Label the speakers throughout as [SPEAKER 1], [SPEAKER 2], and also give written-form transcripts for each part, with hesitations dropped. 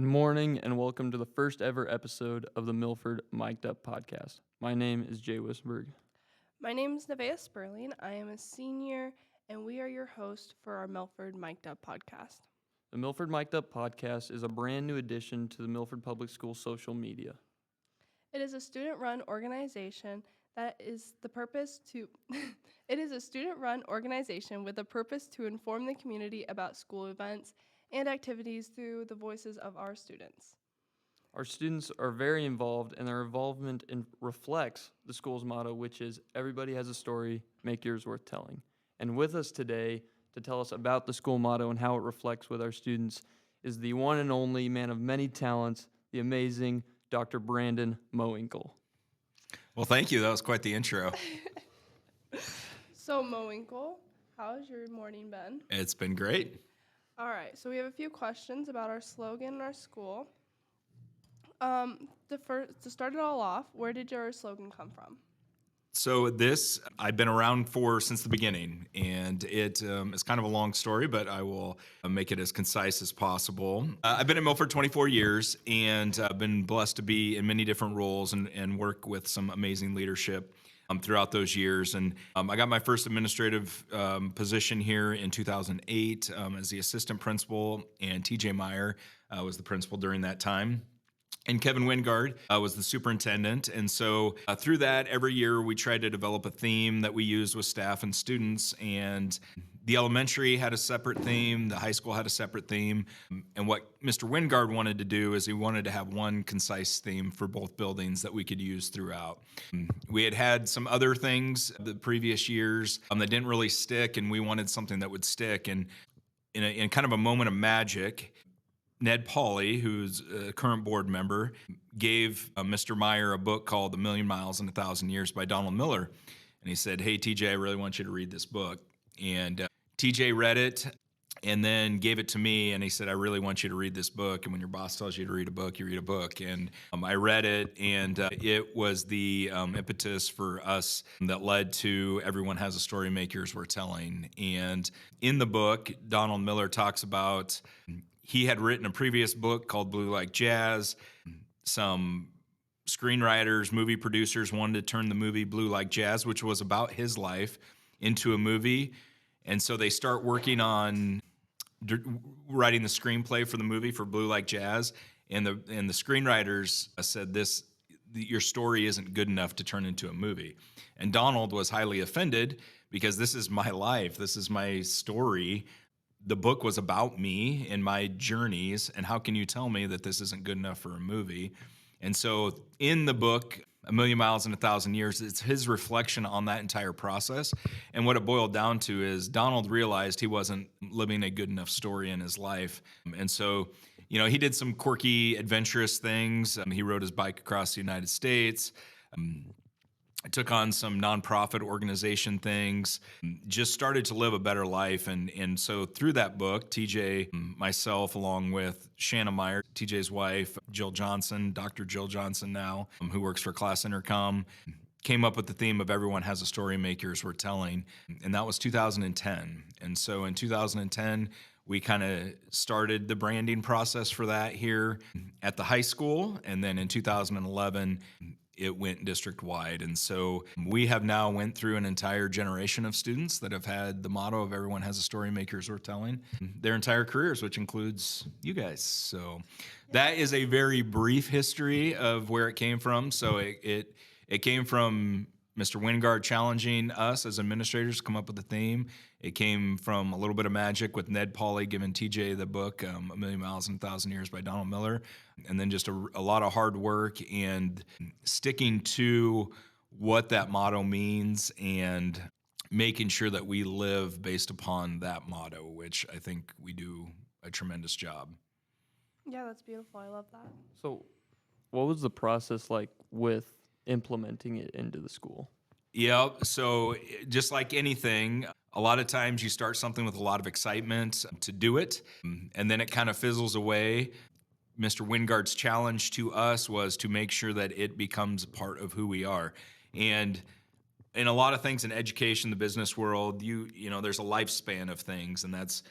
[SPEAKER 1] Good morning and welcome to the first ever episode of the Milford Mic'd Up podcast. My name is Jay Wisberg.
[SPEAKER 2] My name is Nevaeh Sperling. I am a senior, and we are your host for our Milford Mic'd Up podcast.
[SPEAKER 1] The Milford Mic'd Up podcast is a brand new addition to the Milford Public Schools social media.
[SPEAKER 2] It is a student-run organization that is the purpose to It is a student-run organization with a purpose to inform the community about school events and activities through the voices of our students.
[SPEAKER 1] Our students are very involved, and their involvement reflects the school's motto, which is everybody has a story, make yours worth telling. And with us today to tell us about the school motto and how it reflects with our students is the one and only man of many talents, the amazing Dr. Brandon Mowinkel.
[SPEAKER 3] Well, thank you. That was quite the intro.
[SPEAKER 2] So, Mowinkel, how has your morning been?
[SPEAKER 3] It's been great.
[SPEAKER 2] All right, so we have a few questions about our slogan in our school. To start it all off, where did your slogan come from?
[SPEAKER 3] So I've been around for since the beginning, and it is kind of a long story, but I will make it as concise as possible. I've been at Milford 24 years, and I've been blessed to be in many different roles and work with some amazing leadership throughout those years. And I got my first administrative position here in 2008 as the assistant principal, and TJ Meyer was the principal during that time. And Kevin Wingard was the superintendent. And so through that, every year we tried to develop a theme that we used with staff and students. And the elementary had a separate theme. The high school had a separate theme. And what Mr. Wingard wanted to do is he wanted to have one concise theme for both buildings that we could use throughout. We had some other things the previous years that didn't really stick, and we wanted something that would stick. And in kind of a moment of magic, Ned Pauley, who's a current board member, gave Mr. Meyer a book called A Million Miles in 1,000 Years by Donald Miller. And he said, "Hey, TJ, I really want you to read this book." And TJ read it and then gave it to me. And he said, "I really want you to read this book. And when your boss tells you to read a book, you read a book." And I read it, and it was the impetus for us that led to Everyone Has a Story, Make Yours Worth Telling. And in the book, Donald Miller talks about he had written a previous book called Blue Like Jazz. Some screenwriters, movie producers wanted to turn the movie Blue Like Jazz, which was about his life, into a movie. And so they start working on writing the screenplay for the movie for Blue Like Jazz. And the screenwriters said, your story isn't good enough to turn into a movie. And Donald was highly offended because this is my life. This is my story. The book was about me and my journeys, and how can you tell me that this isn't good enough for a movie? And so in the book, A Million Miles in 1,000 Years, it's his reflection on that entire process. And what it boiled down to is Donald realized he wasn't living a good enough story in his life. And so, he did some quirky, adventurous things. He rode his bike across the United States. I took on some nonprofit organization things, just started to live a better life. And so through that book, TJ, myself, along with Shanna Meyer, TJ's wife, Jill Johnson, Dr. Jill Johnson now, who works for Class Intercom, came up with the theme of Everyone Has a Story, Make Yours Worth Telling. And that was 2010. And so in 2010, we kind of started the branding process for that here at the high school. And then in 2011, it went district-wide. And so we have now went through an entire generation of students that have had the motto of Everyone Has a Story, Make Yours Worth Telling their entire careers, which includes you guys. So that is a very brief history of where it came from. So it came from Mr. Wingard challenging us as administrators to come up with a theme. It came from a little bit of magic with Ned Pauley giving TJ the book, A Million Miles in 1,000 Years by Donald Miller. And then just a lot of hard work and sticking to what that motto means and making sure that we live based upon that motto, which I think we do a tremendous job.
[SPEAKER 2] Yeah, that's beautiful. I love that.
[SPEAKER 1] So what was the process like with implementing it into the school?
[SPEAKER 3] Yeah, so just like anything, a lot of times you start something with a lot of excitement to do it, and then it kind of fizzles away. Mr. Wingard's challenge to us was to make sure that it becomes part of who we are. And in a lot of things in education, the business world, you know, there's a lifespan of things, and that's,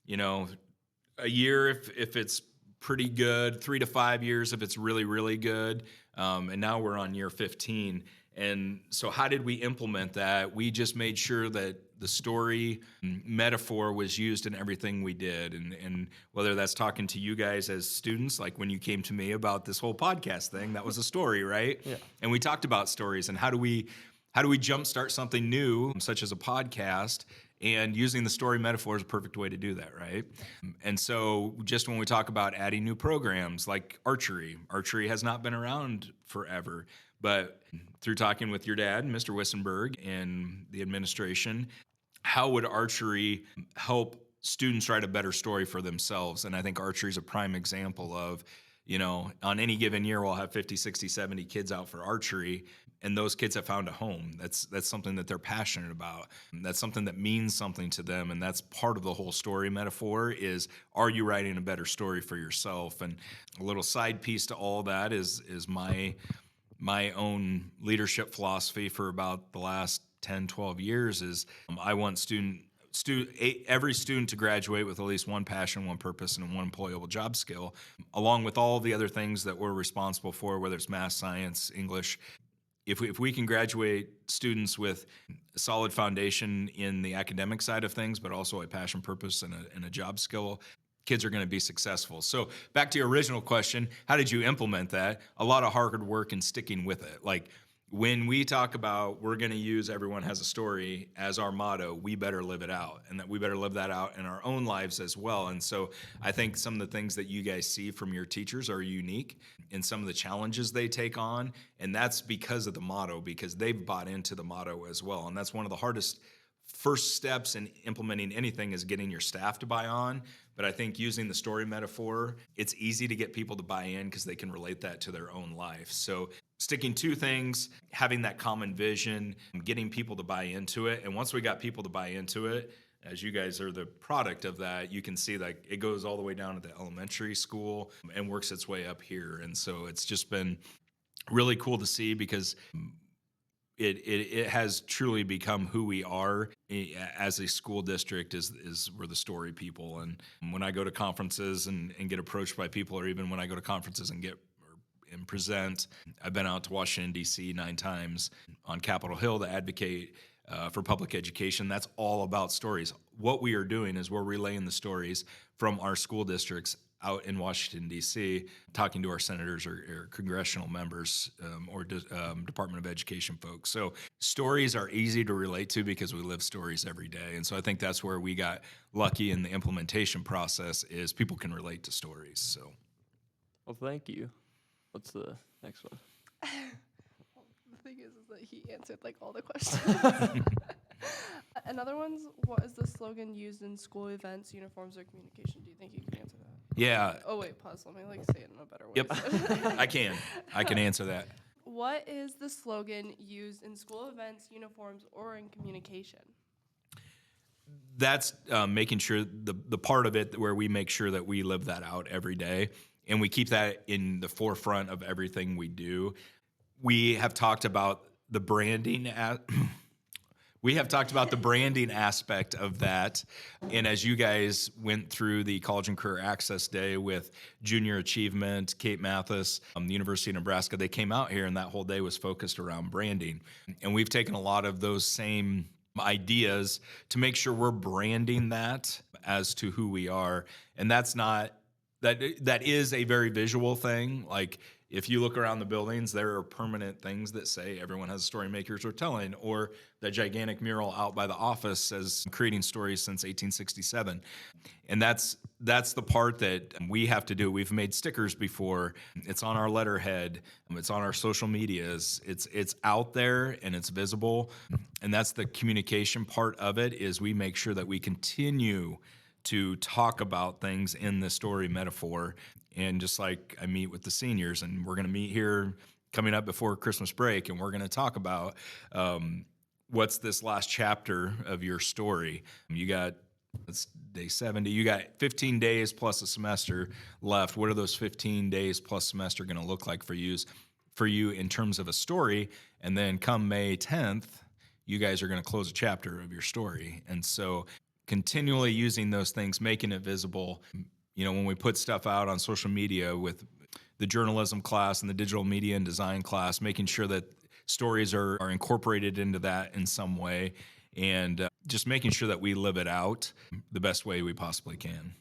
[SPEAKER 3] a year if it's pretty good, 3 to 5 years if it's really, really good. And now we're on year 15. And so how did we implement that? We just made sure that the story metaphor was used in everything we did. And whether that's talking to you guys as students, like when you came to me about this whole podcast thing, that was a story, right?
[SPEAKER 1] Yeah.
[SPEAKER 3] And we talked about stories and how do we jumpstart something new, such as a podcast, and using the story metaphor is a perfect way to do that, right? And so just when we talk about adding new programs like archery has not been around forever, but through talking with your dad, Mr. Wissenberg, and the administration, how would archery help students write a better story for themselves? And I think archery is a prime example of, on any given year, we'll have 50, 60, 70 kids out for archery, and those kids have found a home. That's something that they're passionate about. That's something that means something to them, and that's part of the whole story metaphor is, are you writing a better story for yourself? And a little side piece to all that is my own leadership philosophy for about the last 10, 12 years is I want every student to graduate with at least one passion, one purpose, and one employable job skill, along with all the other things that we're responsible for, whether it's math, science, English. If we can graduate students with a solid foundation in the academic side of things, but also a passion, purpose, and a job skill, kids are going to be successful. So back to your original question, how did you implement that? A lot of hard work and sticking with it. Like when we talk about we're going to use everyone has a story as our motto, we better live it out, and that we better live that out in our own lives as well. And so I think some of the things that you guys see from your teachers are unique in some of the challenges they take on, and that's because of the motto, because they've bought into the motto as well. And that's one of the hardest first steps in implementing anything is getting your staff to buy on. But I think using the story metaphor, it's easy to get people to buy in because they can relate that to their own life. So sticking to things, having that common vision, getting people to buy into it. And once we got people to buy into it, as you guys are the product of that, you can see like it goes all the way down to the elementary school and works its way up here. And so it's just been really cool to see because it has truly become who we are as a school district is we're the story people. And when I go to conferences and get approached by people, or even when I go to conferences and present, I've been out to Washington, D.C. 9 times on Capitol Hill to advocate for public education. That's all about stories. What we are doing is we're relaying the stories from our school districts out in Washington, D.C., talking to our senators or congressional members or Department of Education folks. So stories are easy to relate to because we live stories every day. And so I think that's where we got lucky in the implementation process is people can relate to stories. So,
[SPEAKER 1] Well, thank you. What's the next one?
[SPEAKER 2] The thing is that he answered like all the questions. Another one's, what is the slogan used in school events, uniforms, or communication? Do you think you can answer that?
[SPEAKER 3] Yeah.
[SPEAKER 2] Oh wait, pause. Let me say it in a better way.
[SPEAKER 3] Yep. I can answer that.
[SPEAKER 2] What is the slogan used in school events, uniforms, or in communication?
[SPEAKER 3] That's making sure the part of it where we make sure that we live that out every day, and we keep that in the forefront of everything we do. We have talked about the branding. We have talked about the branding aspect of that. And as you guys went through the College and Career Access Day with Junior Achievement, Kate Mathis, the University of Nebraska, they came out here and that whole day was focused around branding. And we've taken a lot of those same ideas to make sure we're branding that as to who we are. And that is a very visual thing. Like if you look around the buildings, there are permanent things that say everyone has a story makers are telling, or the gigantic mural out by the office says creating stories since 1867. And that's the part that we have to do. We've made stickers before. It's on our letterhead. It's on our social medias. It's out there and it's visible. And that's the communication part of it is we make sure that we continue to talk about things in the story metaphor. And just like I meet with the seniors, and we're going to meet here coming up before Christmas break, and we're going to talk about what's this last chapter of your story. It's day 70. You got 15 days plus a semester left. What are those 15 days plus semester going to look like for you in terms of a story? And then come May 10th, you guys are going to close a chapter of your story. And so continually using those things, making it visible, when we put stuff out on social media with the journalism class and the digital media and design class, making sure that stories are incorporated into that in some way, and just making sure that we live it out the best way we possibly can.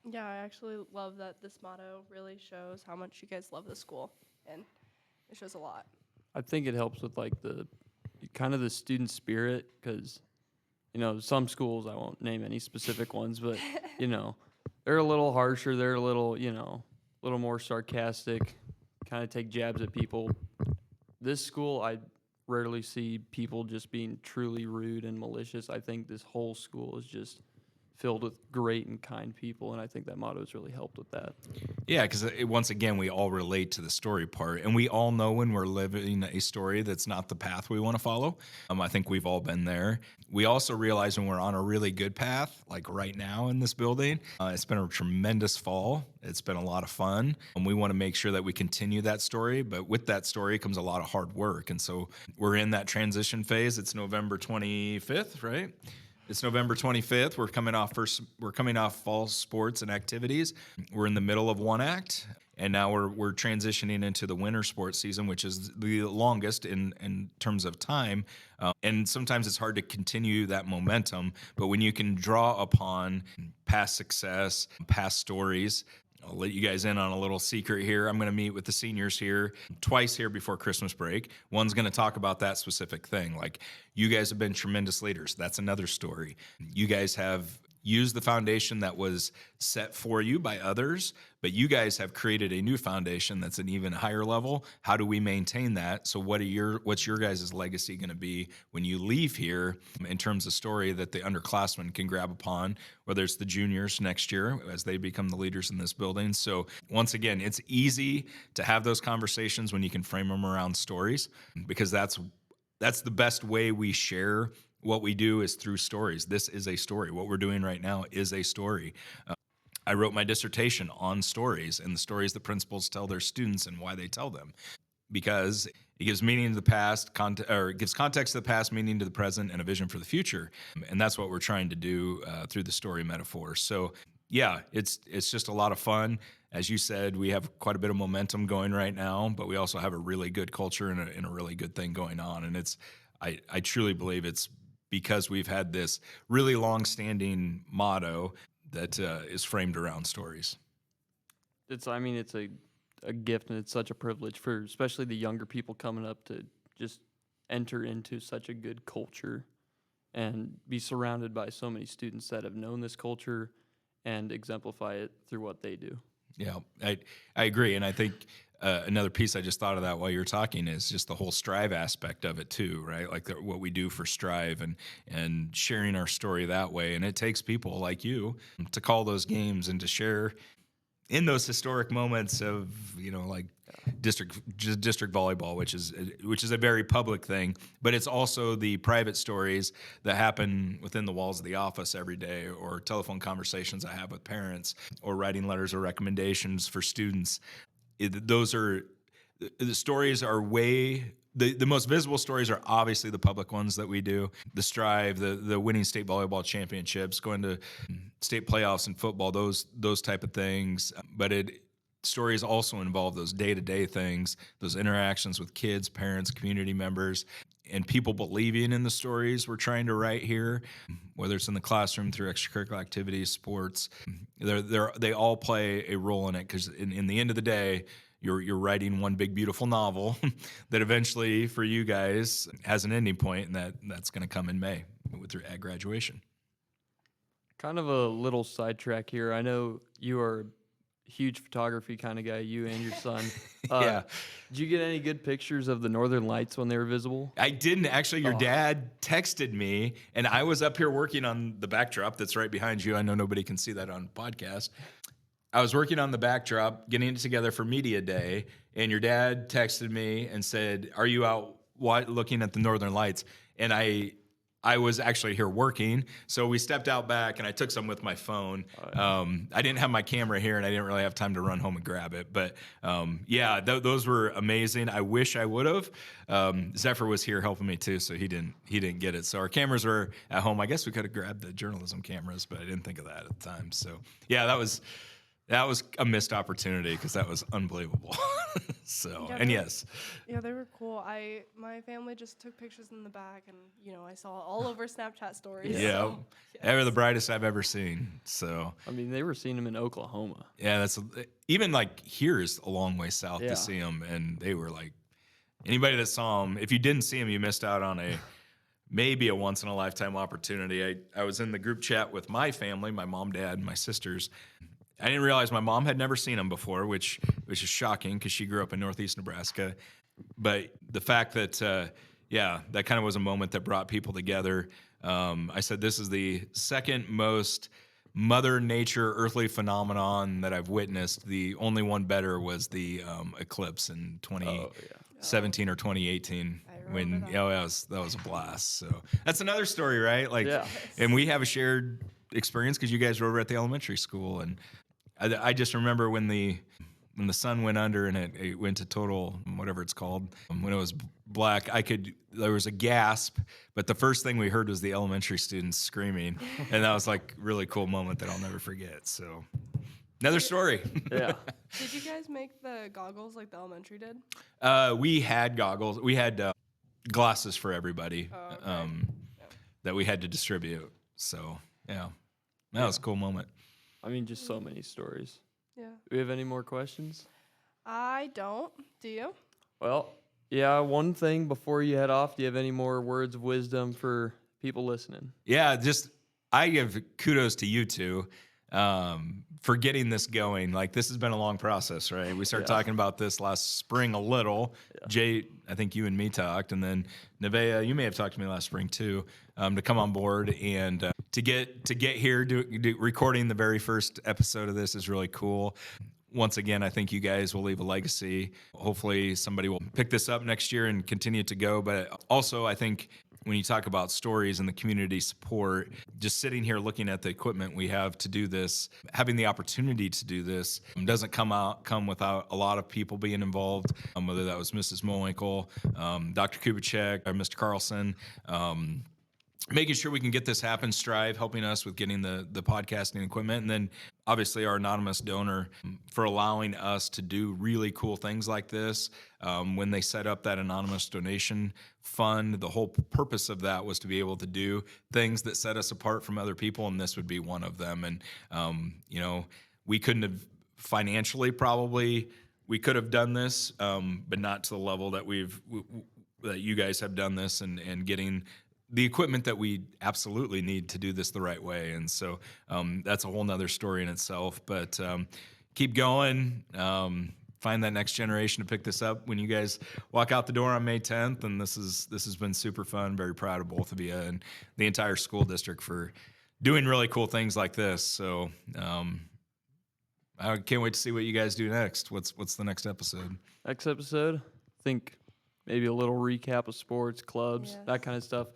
[SPEAKER 2] Yeah, I actually love that this motto really shows how much you guys love the school, and it shows a lot.
[SPEAKER 1] I think it helps with like the kind of the student spirit, because some schools, I won't name any specific ones, but they're a little harsher, they're a little little more sarcastic, kind of take jabs at people. This school, I rarely see people just being truly rude and malicious. I think this whole school is just filled with great and kind people, and I think that motto has really helped with that.
[SPEAKER 3] Yeah, because once again, we all relate to the story part, and we all know when we're living a story that's not the path we want to follow. I think we've all been there. We also realize when we're on a really good path, like right now in this building, it's been a tremendous fall. It's been a lot of fun, and we want to make sure that we continue that story, but with that story comes a lot of hard work, and so we're in that transition phase. It's November 25th, right? It's November 25th. We're coming off fall sports and activities. We're in the middle of one act, and now we're transitioning into the winter sports season, which is the longest in terms of time. And sometimes it's hard to continue that momentum, but when you can draw upon past success, past stories, I'll let you guys in on a little secret here. I'm going to meet with the seniors here twice here before Christmas break. One's going to talk about that specific thing. Like, you guys have been tremendous leaders. That's another story. You guys have used the foundation that was set for you by others, but you guys have created a new foundation that's an even higher level. How do we maintain that? So what's your guys' legacy going to be when you leave here in terms of story that the underclassmen can grab upon, whether it's the juniors next year as they become the leaders in this building? So once again, it's easy to have those conversations when you can frame them around stories, because that's the best way we share what we do is through stories. This is a story. What we're doing right now is a story. I wrote my dissertation on stories and the stories that principals tell their students and why they tell them, because it gives meaning to the past, it gives context to the past, meaning to the present, and a vision for the future. And that's what we're trying to do through the story metaphor. So yeah, it's just a lot of fun. As you said, we have quite a bit of momentum going right now, but we also have a really good culture and a really good thing going on. And I truly believe it's because we've had this really long-standing motto that is framed around stories.
[SPEAKER 1] It's a gift, and it's such a privilege for especially the younger people coming up to just enter into such a good culture and be surrounded by so many students that have known this culture and exemplify it through what they do.
[SPEAKER 3] Yeah, I agree. And I think another piece I just thought of that while you were talking is just the whole Strive aspect of it too, right? Like what we do for Strive and sharing our story that way. And it takes people like you to call those games and to share in those historic moments of, like district volleyball, which is a very public thing, but it's also the private stories that happen within the walls of the office every day, or telephone conversations I have with parents, or writing letters or recommendations for students. The stories are the most visible stories are obviously the public ones that we do. The Strive, the winning state volleyball championships, going to state playoffs in football, those type of things. But stories also involve those day-to-day things, those interactions with kids, parents, community members, and people believing in the stories we're trying to write here, whether it's in the classroom, through extracurricular activities, sports. They all play a role in it, because in the end of the day, you're writing one big beautiful novel that eventually for you guys has an ending point, and that's going to come in May with your at graduation.
[SPEAKER 1] Kind of a little sidetrack here. I know you are a huge photography kind of guy, you and your son.
[SPEAKER 3] Yeah.
[SPEAKER 1] Did you get any good pictures of the Northern Lights when they were visible?
[SPEAKER 3] I didn't. Actually, your dad texted me, and I was up here working on the backdrop that's right behind you. I know nobody can see that on podcast. I was working on the backdrop, getting it together for Media Day, and your dad texted me and said, "Are you out looking at the Northern Lights?" And I I was actually here working, so we stepped out back, and I took some with my phone. I didn't have my camera here, and I didn't really have time to run home and grab it. But those were amazing. I wish I would have. Zephyr was here helping me too, so he didn't get it. So our cameras were at home. I guess we could have grabbed the journalism cameras, but I didn't think of that at the time. So yeah, that was a missed opportunity because that was unbelievable. Yes.
[SPEAKER 2] Yeah, they were cool. My family just took pictures in the back, and I saw all over Snapchat stories.
[SPEAKER 3] Yeah,
[SPEAKER 2] So,
[SPEAKER 3] they were
[SPEAKER 2] yes.
[SPEAKER 3] the brightest I've ever seen. So
[SPEAKER 1] I mean, they were seeing him in Oklahoma.
[SPEAKER 3] yeah, that's even like here is a long way south
[SPEAKER 1] Yeah.
[SPEAKER 3] to see them, and they were like anybody that saw them. If you didn't see them, you missed out on maybe a once in a lifetime opportunity. I was in the group chat with my family, my mom, dad, and my sisters. I didn't realize my mom had never seen them before, which is shocking because she grew up in Northeast Nebraska. But the fact that, that kind of was a moment that brought people together. I said, this is the second most Mother Nature earthly phenomenon that I've witnessed. The only one better was the eclipse in 2017 or 2018.
[SPEAKER 2] I remember that.
[SPEAKER 3] That was a blast. So that's another story, right? Like,
[SPEAKER 1] Yeah.
[SPEAKER 3] and we have a shared experience because you guys were over at the elementary school, and I just remember when the sun went under and it went to total, whatever it's called, when it was black, there was a gasp, but the first thing we heard was the elementary students screaming, and that was like a really cool moment that I'll never forget. So another story.
[SPEAKER 1] Yeah.
[SPEAKER 2] Did you guys make the goggles like the elementary did?
[SPEAKER 3] We had goggles. We had glasses for everybody
[SPEAKER 2] okay.
[SPEAKER 3] that we had to distribute. So yeah, that was a cool moment.
[SPEAKER 1] I mean, just so many stories.
[SPEAKER 2] Yeah.
[SPEAKER 1] Do we have any more questions?
[SPEAKER 2] I don't. Do you?
[SPEAKER 1] Well, yeah, one thing before you head off, do you have any more words of wisdom for people listening?
[SPEAKER 3] Yeah, I give kudos to you two for getting this going. Like, this has been a long process, right? We started talking about this last spring a little. Yeah. Jay, I think you and me talked, and then Nevaeh, you may have talked to me last spring too, to come on board and to get here, recording the very first episode of this is really cool. Once again, I think you guys will leave a legacy. Hopefully somebody will pick this up next year and continue to go. But also, I think when you talk about stories and the community support, just sitting here looking at the equipment we have to do this, having the opportunity to do this doesn't come without a lot of people being involved, whether that was Mrs. Mowinkel, Dr. Kubicek, or Mr. Carlson, making sure we can get this happen, Strive helping us with getting the podcasting equipment, and then obviously our anonymous donor for allowing us to do really cool things like this. When they set up that anonymous donation fund, the whole purpose of that was to be able to do things that set us apart from other people, and this would be one of them. And we couldn't have financially we could have done this, but not to the level that that you guys have done this and getting the equipment that we absolutely need to do this the right way. And so that's a whole nother story in itself, but keep going. Find that next generation to pick this up when you guys walk out the door on May 10th. And this has been super fun. Very proud of both of you and the entire school district for doing really cool things like this. So I can't wait to see what you guys do next. What's the next episode?
[SPEAKER 1] Next episode, I think maybe a little recap of sports, clubs, that kind of stuff.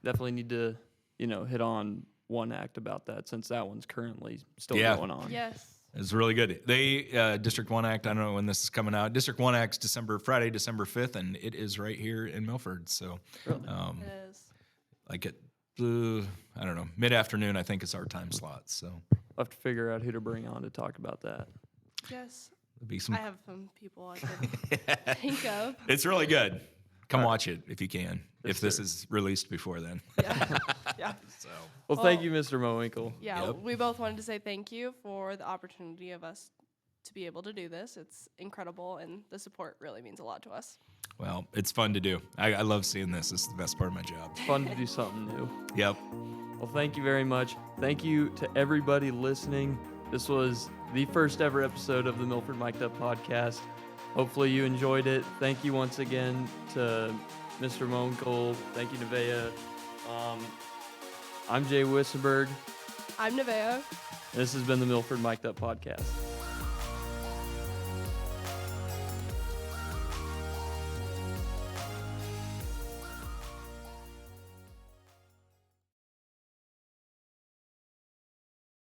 [SPEAKER 1] Definitely need to, hit on one act about that since that one's currently still going on.
[SPEAKER 2] Yes.
[SPEAKER 3] It's really good. They District 1 Act, I don't know when this is coming out. District 1 Act's Friday, December 5th, and it is right here in Milford. So
[SPEAKER 2] It is.
[SPEAKER 3] like at, I don't know, mid-afternoon, I think is our time slot. So
[SPEAKER 1] I'll have to figure out who to bring on to talk about that.
[SPEAKER 2] Yes.
[SPEAKER 3] there'll be some.
[SPEAKER 2] I have some people I could think of.
[SPEAKER 3] It's really good. Come watch it if you can. If this is released before then.
[SPEAKER 2] Yeah. Yeah.
[SPEAKER 3] So
[SPEAKER 1] Well, thank you, Mr. Mowinkel.
[SPEAKER 2] Yeah,
[SPEAKER 3] Yep.
[SPEAKER 2] we both wanted to say thank you for the opportunity of us to be able to do this. It's incredible, and the support really means a lot to us.
[SPEAKER 3] well, it's fun to do. I love seeing this. This is the best part of my job.
[SPEAKER 1] It's fun to do something new.
[SPEAKER 3] Yep.
[SPEAKER 1] Well, thank you very much. Thank you to everybody listening. This was the first ever episode of the Milford Mic'd Up podcast. Hopefully you enjoyed it. Thank you once again to Mr. Mowinkel. Thank you, Nevaeh. I'm Jay Wissenberg.
[SPEAKER 2] I'm Nevaeh.
[SPEAKER 1] This has been the Milford Mic'd Up podcast.